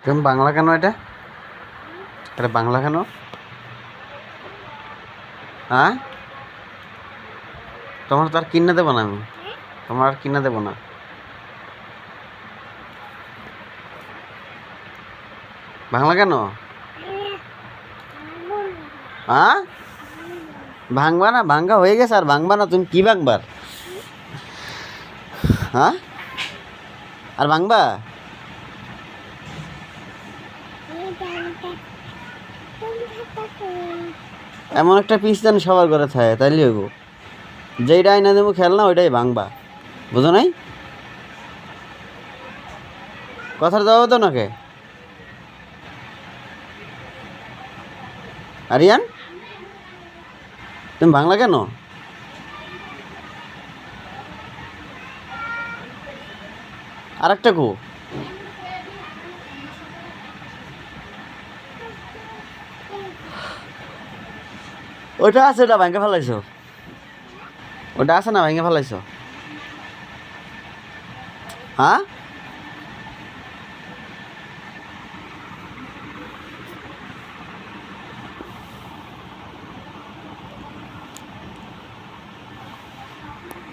তুমি বাংলা কেন এটা? এটা বাংলা কেন? হ্যাঁ, তোমার তো আর কিনে দেবো না আমি। তোমার আর কিনে দেবো না। বাংলা কেন? হ্যাঁ, ভাঙবা না? ভাঙ্গা হয়ে গেছে, আর ভাঙবা না? তুমি কি ভাঙবার? হ্যাঁ, আর ভাঙবা? এমন একটা পিস দেন সবার ঘরে থাকে, তাইলে হইব। যেইটা আইনা দেবো খেলনা ওইটাই ভাঙবা, বুঝো নাই? কথার জবাব তো নাকে আরিয়ান, তুমি বাংলা কেন? আর একটা কো, ওটা আছে, ওটা ভাঙে ফেলাইছো। ওটা আছে না, ভেঙে ফেলাইছো? হ্যাঁ,